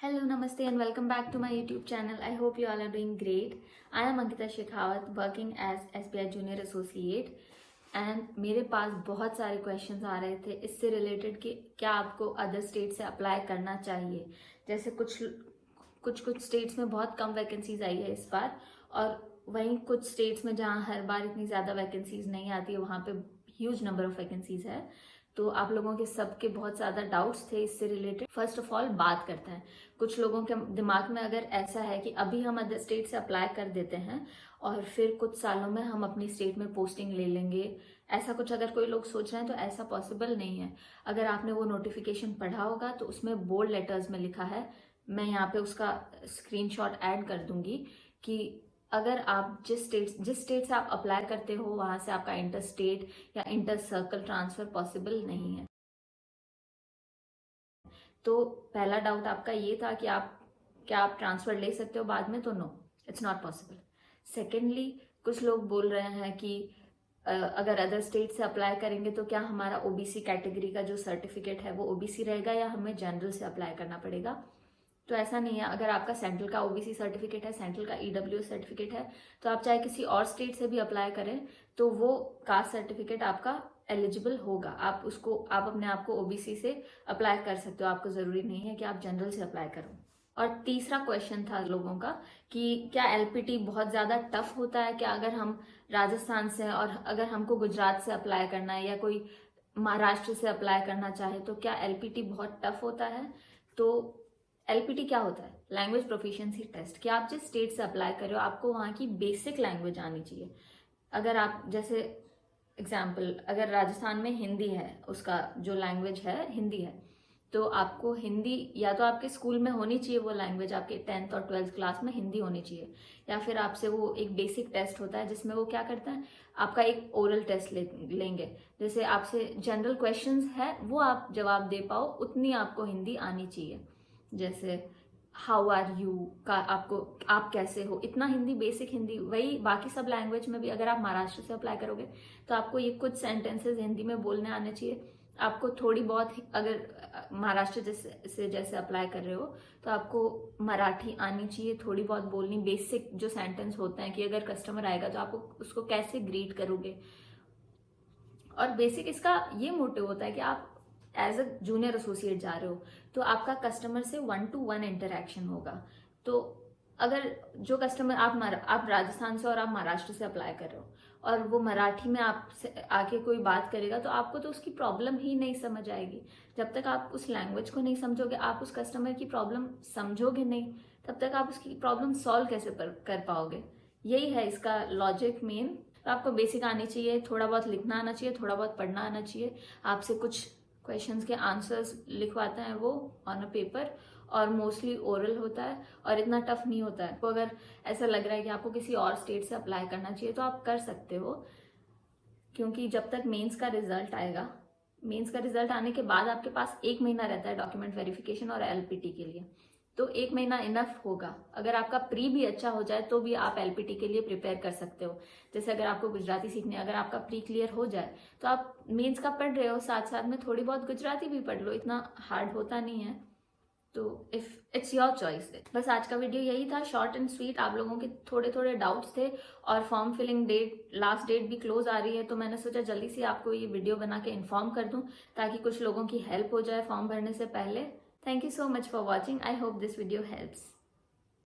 Hello, Namaste, and welcome back to my YouTube channel. I hope you all are doing great. I am Ankita Shekhawat, working as SBI Junior Associate. And मेरे पास बहुत सारे questions आ रहे थे इससे related कि क्या आपको other state से अप्लाई करना चाहिए। जैसे कुछ स्टेट्स में बहुत कम वैकेंसीज आई है इस बार, और वहीं कुछ स्टेट्स में जहाँ हर बार इतनी ज़्यादा वैकेंसीज नहीं आती है वहाँ पे ह्यूज नंबर ऑफ वैकेंसीज है। तो आप लोगों के सबके बहुत ज़्यादा डाउट्स थे इससे रिलेटेड। फर्स्ट ऑफ ऑल बात करते हैं। कुछ लोगों के दिमाग में अगर ऐसा है कि अभी हम अदर स्टेट से अप्लाई कर देते हैं और फिर कुछ सालों में हम अपनी स्टेट में पोस्टिंग ले लेंगे, ऐसा कुछ अगर कोई लोग सोच रहे हैं तो ऐसा पॉसिबल नहीं है। अगर आपने वो नोटिफिकेशन पढ़ा होगा तो उसमें बोल्ड लेटर्स में लिखा है, मैं यहाँ पे उसका स्क्रीनशॉट ऐड कर दूंगी, कि अगर आप जिस स्टेट से आप अप्लाई करते हो वहां से आपका इंटर स्टेट या इंटर सर्कल ट्रांसफर पॉसिबल नहीं है। तो पहला डाउट आपका ये था कि क्या आप ट्रांसफर ले सकते हो बाद में, तो no, it's not possible. Secondly, कुछ लोग बोल रहे हैं कि अगर अदर स्टेट से अप्लाई करेंगे तो क्या हमारा ओबीसी कैटेगरी का जो सर्टिफिकेट है वो ओबीसी रहेगा या हमें जनरल से अप्लाई करना पड़ेगा। तो ऐसा नहीं है। अगर आपका सेंट्रल का ओबीसी सर्टिफिकेट है, सेंट्रल का ईडब्ल्यूएस सर्टिफिकेट है, तो आप चाहे किसी और स्टेट से भी अप्लाई करें तो वो कास्ट सर्टिफिकेट आपका एलिजिबल होगा। आप अपने आप को ओबीसी से अप्लाई कर सकते हो, आपको जरूरी नहीं है कि आप जनरल से अप्लाई करो। और तीसरा क्वेश्चन था लोगों का कि क्या एलपीटी बहुत ज़्यादा टफ होता है क्या अगर हम राजस्थान से, और अगर हमको गुजरात से अप्लाई करना है या कोई महाराष्ट्र से अप्लाई करना चाहे तो क्या एलपीटी बहुत टफ होता है। तो एलपीटी क्या होता है? लैंग्वेज प्रोफिशिएंसी टेस्ट, कि आप जिस स्टेट से अप्लाई कर रहे हो आपको वहाँ की बेसिक लैंग्वेज आनी चाहिए। अगर आप जैसे एग्जाम्पल, अगर राजस्थान में हिंदी है, उसका जो लैंग्वेज है हिंदी है, तो आपको हिंदी या तो आपके स्कूल में होनी चाहिए वो लैंग्वेज, आपके 10th और 12th क्लास में हिंदी होनी चाहिए, या फिर आपसे वो एक बेसिक टेस्ट होता है जिसमें वो क्या करता है, आपका एक ओरल टेस्ट लेंगे। जैसे आपसे जनरल क्वेश्चंस है वो आप जवाब दे पाओ उतनी आपको हिंदी आनी चाहिए। जैसे हाउ आर यू का आपको, आप कैसे हो, इतना हिंदी, बेसिक हिंदी। वही बाकी सब लैंग्वेज में भी अगर आप महाराष्ट्र से अप्लाई करोगे तो आपको ये कुछ सेंटेंसेस हिंदी में बोलने आने चाहिए। आपको थोड़ी बहुत, अगर महाराष्ट्र जैसे अप्लाई कर रहे हो तो आपको मराठी आनी चाहिए, थोड़ी बहुत बोलनी, बेसिक जो सेंटेंस होते हैं कि अगर कस्टमर आएगा तो आपको उसको कैसे ग्रीट करोगे। और बेसिक इसका ये मोटिव होता है कि आप एज अ जूनियर एसोसिएट जा रहे हो तो आपका कस्टमर से 1-to-1 इंटरेक्शन होगा। तो अगर जो कस्टमर आप राजस्थान से और आप महाराष्ट्र से अप्लाई कर रहे हो और वो मराठी में आपसे आके कोई बात करेगा तो आपको तो उसकी प्रॉब्लम ही नहीं समझ आएगी। जब तक आप उस लैंग्वेज को नहीं समझोगे, आप उस कस्टमर की प्रॉब्लम समझोगे नहीं, तब तक आप उसकी प्रॉब्लम सॉल्व कैसे कर पाओगे। यही है इसका लॉजिक मेन। तो आपको बेसिक आनी चाहिए, थोड़ा बहुत लिखना आना चाहिए, थोड़ा बहुत पढ़ना आना चाहिए। आपसे कुछ क्वेश्चंस के आंसर्स लिखवाते हैं वो ऑन अ पेपर, और मोस्टली ओरल होता है और इतना टफ नहीं होता है। तो अगर ऐसा लग रहा है कि आपको किसी और स्टेट से अप्लाई करना चाहिए तो आप कर सकते हो, क्योंकि जब तक मेंस का रिजल्ट आएगा, मेंस का रिजल्ट आने के बाद आपके पास 1 महीना रहता है डॉक्यूमेंट वेरिफिकेशन और एलपीटी के लिए। तो 1 महीना इनफ होगा। अगर आपका प्री भी अच्छा हो जाए तो भी आप एलपीटी के लिए प्रिपेयर कर सकते हो। जैसे अगर आपको गुजराती सीखनी है, अगर आपका प्री क्लियर हो जाए तो आप मेंस का पढ़ रहे हो, साथ साथ में थोड़ी बहुत गुजराती भी पढ़ लो, इतना हार्ड होता नहीं है। तो इफ इट्स योर चॉइस। बस आज का वीडियो यही था, शॉर्ट एंड स्वीट। आप लोगों के थोड़े थोड़े डाउट्स थे और form filling date, last date भी क्लोज आ रही है, तो मैंने सोचा जल्दी से आपको ये वीडियो बना के इन्फॉर्म कर दूं ताकि कुछ लोगों की हेल्प हो जाए फॉर्म भरने से पहले। Thank you so much for watching. I hope this video helps.